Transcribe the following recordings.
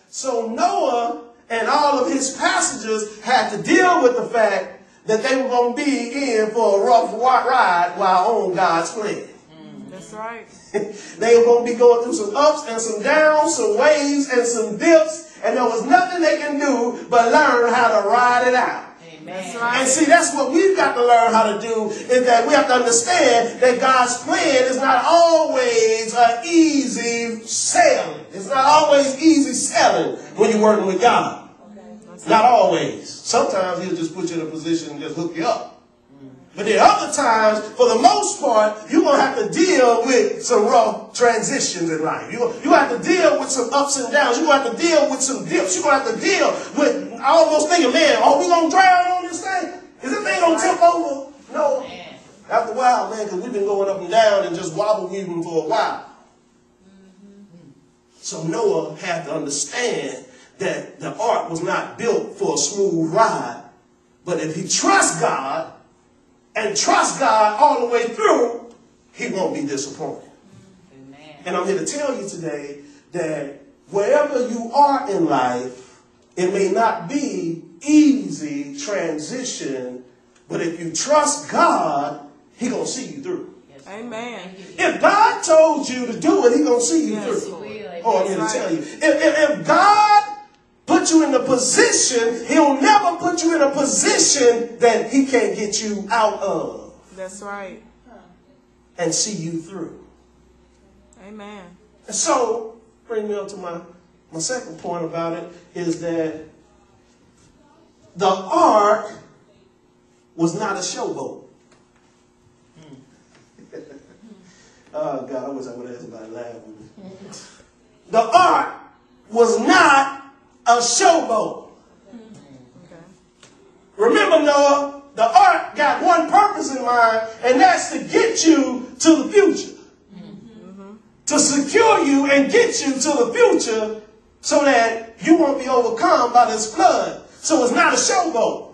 So Noah and all of his passengers had to deal with the fact that they were going to be in for a rough ride while on God's plan. That's right. They were going to be going through some ups and some downs, some waves and some dips, and there was nothing they can do but learn how to ride it out. That's right. And see, that's what we've got to learn how to do, is that we have to understand that God's plan is not always easy sailing. It's not always easy sailing when you're working with God. Not always. Sometimes he'll just put you in a position and just hook you up. But then other times, for the most part, you're going to have to deal with some rough transitions in life. You have to deal with some ups and downs. You're going to have to deal with some dips. You're going to have to deal with almost thinking, man, are we going to drown on this thing? Is this thing going to tip over? No. After a while, man, because we've been going up and down and just wobble-weaving for a while. So Noah had to understand that the ark was not built for a smooth ride. But if he trusts God, and trust God all the way through, he won't be disappointed. Amen. And I'm here to tell you today that wherever you are in life, it may not be easy transition, but if you trust God, he's going to see you through. Yes. Amen. If God told you to do it, he's going to see you through. Oh, I'm here to tell you. If God put you in a position, he'll never put you in a position that he can't get you out of. That's right. And see you through. Amen. And so, bring me up to my second point about it, is that the ark was not a showboat. Oh, God, I wish I would have had somebody laugh with me. The ark was not a showboat. Okay. Remember, Noah, the ark got one purpose in mind, and that's to get you to the future. To secure you and get you to the future so that you won't be overcome by this flood. So it's not a showboat.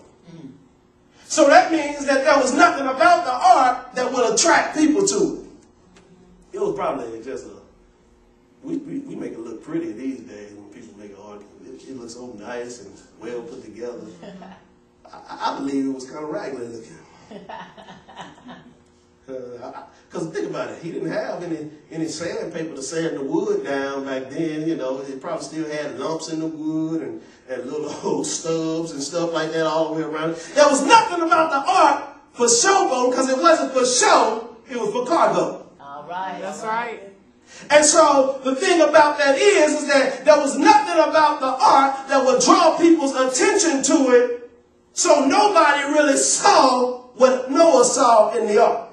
So that means that there was nothing about the ark that would attract people to it. It was probably just we make it look pretty these days when people make an ark. It looks so nice and well put together. I believe it was kind of raggedy looking. Because think about it, he didn't have any sandpaper to sand the wood down back then. You know, it probably still had lumps in the wood and little old stubs and stuff like that all the way around it. There was nothing about the ark for showboat, because it wasn't for show, it was for cargo. All right. That's right. And so the thing about that is that there was nothing about the ark that would draw people's attention to it, so nobody really saw what Noah saw in the ark.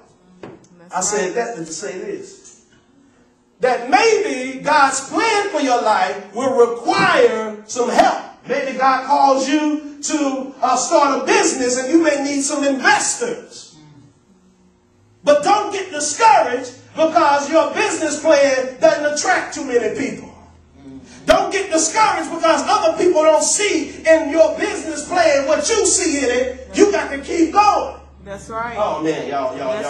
I said that to say this, that maybe God's plan for your life will require some help. Maybe God calls you to start a business and you may need some investors. But don't get discouraged because your business plan doesn't attract too many people. Don't get discouraged because other people don't see in your business plan what you see in it. You got to keep going. That's right. Oh man, y'all wish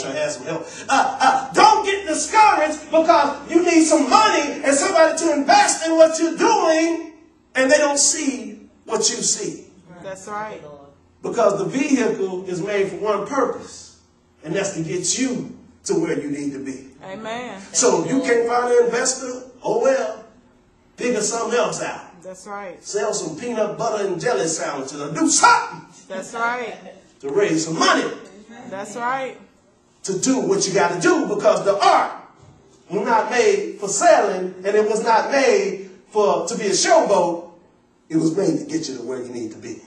I had some help. Don't get discouraged because you need some money and somebody to invest in what you're doing, and they don't see what you see. That's right. Because the vehicle is made for one purpose, and that's to get you to where you need to be. Amen. So if you can't find an investor, oh well, figure something else out. That's right. Sell some peanut butter and jelly sandwiches or do something. That's right. To raise some money. That's right. To do what you got to do, because the ark was not made for sailing, and it was not made to be a showboat. It was made to get you to where you need to be.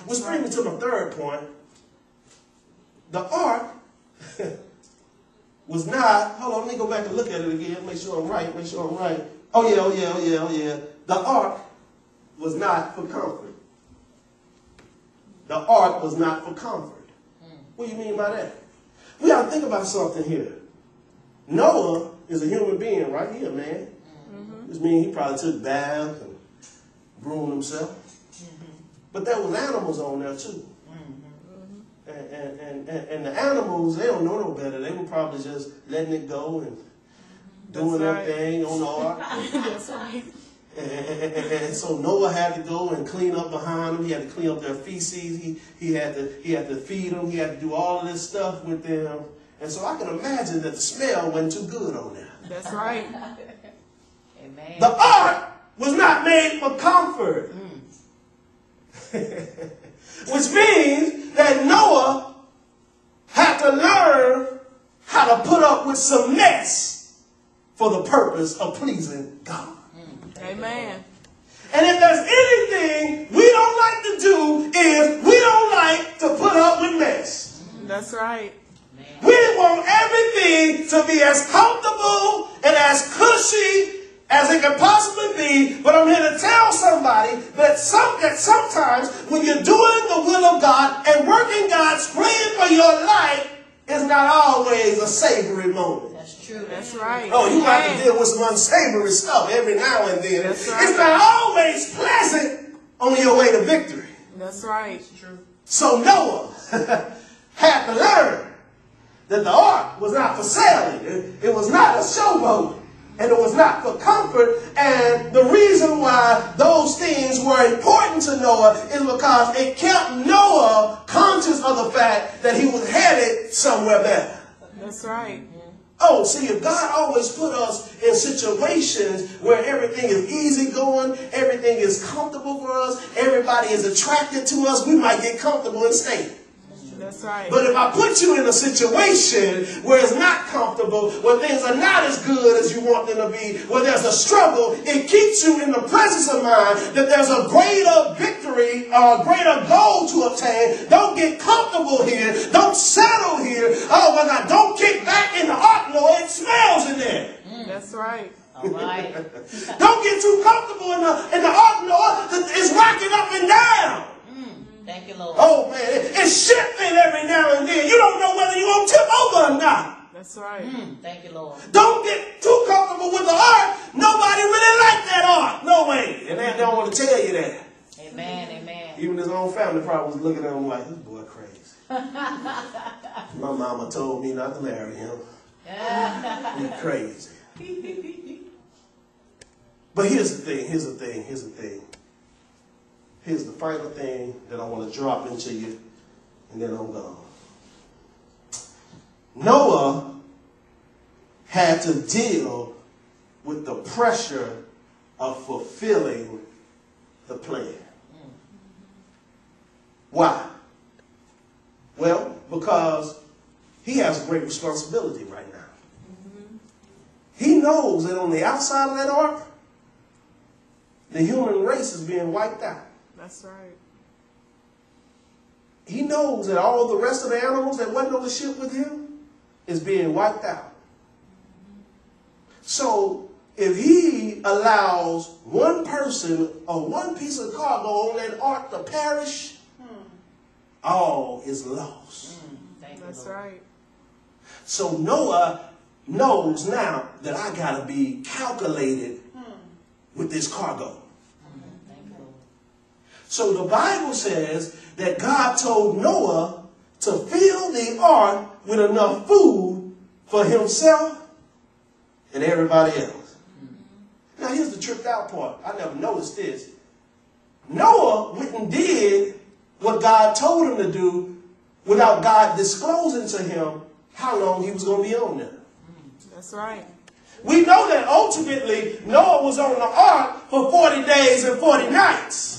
Which brings me to my third point. The ark was not, hold on, let me go back and look at it again, make sure I'm right. Oh yeah. The ark was not for comfort. The ark was not for comfort. What do you mean by that? We got to think about something here. Noah is a human being right here, man. Which means he probably took baths and groomed himself. But there was animals on there too. And the animals, they don't know no better. They were probably just letting it go and doing their thing on the ark. That's right. And so Noah had to go and clean up behind them. He had to clean up their feces. He had to feed them. He had to do all of this stuff with them. And so I can imagine that the smell wasn't too good on them. That's right. Amen. The ark was not made for comfort. Which means that Noah had to learn how to put up with some mess for the purpose of pleasing God. Amen. And if there's anything we don't like to do is we don't like to put up with mess. That's right. We want everything to be as comfortable and as cushy as it can possibly be. But I'm here to tell somebody that sometimes when you're doing the will of God and working God's plan for your life, it's not always a savory moment. That's true. That's right. Oh, you have to deal with some unsavory stuff every now and then. That's right. It's not always pleasant on your way to victory. That's right. That's true. So Noah had to learn that the ark was not for sailing. It was not a showboat. And it was not for comfort. And the reason why those things were important to Noah is because it kept Noah conscious of the fact that he was headed somewhere better. That's right. Oh, see, if God always put us in situations where everything is easy going, everything is comfortable for us, everybody is attracted to us, we might get comfortable and stay. That's right. But if I put you in a situation where it's not comfortable, where things are not as good as you want them to be, where there's a struggle, it keeps you in the presence of mind that there's a greater victory or a greater goal to obtain. Don't get comfortable here. Don't settle here. Oh, my God, don't kick back in the ark, Lord. It smells in there. That's right. All right. Don't get too comfortable in the ark, Lord. It's rocking up and down. Thank you, Lord. Oh, man, it's shifting every now and then. You don't know whether you're going to tip over or not. That's right. Thank you, Lord. Don't get too comfortable with the ark. Nobody really liked that ark. No way. And they don't want to tell you that. Amen, amen. Even his own family probably was looking at him like, this boy crazy. My mama told me not to marry him. He's crazy. But here's the thing. Here's the final thing that I want to drop into you, and then I'm gone. Noah had to deal with the pressure of fulfilling the plan. Why? Well, because he has a great responsibility right now. He knows that on the outside of that ark, the human race is being wiped out. That's right. He knows that all the rest of the animals that wasn't on the ship with him is being wiped out. So if he allows one person or one piece of cargo on that ark to perish, all is lost. That's right. So Noah knows now that I got to be calculated with this cargo. So the Bible says that God told Noah to fill the ark with enough food for himself and everybody else. Now here's the tripped out part. I never noticed this. Noah went and did what God told him to do without God disclosing to him how long he was going to be on there. That's right. We know that ultimately Noah was on the ark for 40 days and 40 nights.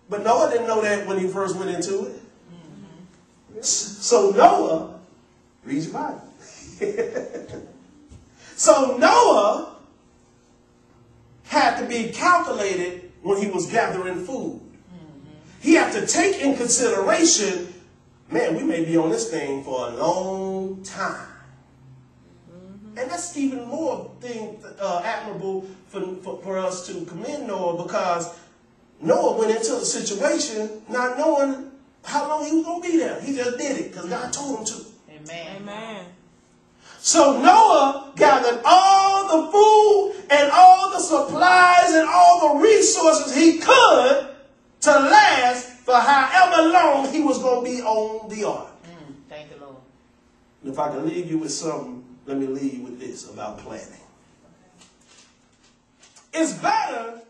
But Noah didn't know that when he first went into it. So Noah, read your Bible. So Noah had to be calculated when he was gathering food. He had to take in consideration, man, we may be on this thing for a long time. And that's even more admirable for us to commend Noah, because Noah went into the situation not knowing how long he was going to be there. He just did it because God told him to. Amen. Amen. So Noah gathered all the food and all the supplies and all the resources he could to last for however long he was going to be on the ark. Thank you, Lord. And if I can leave you with something, let me leave you with this about planning. It's better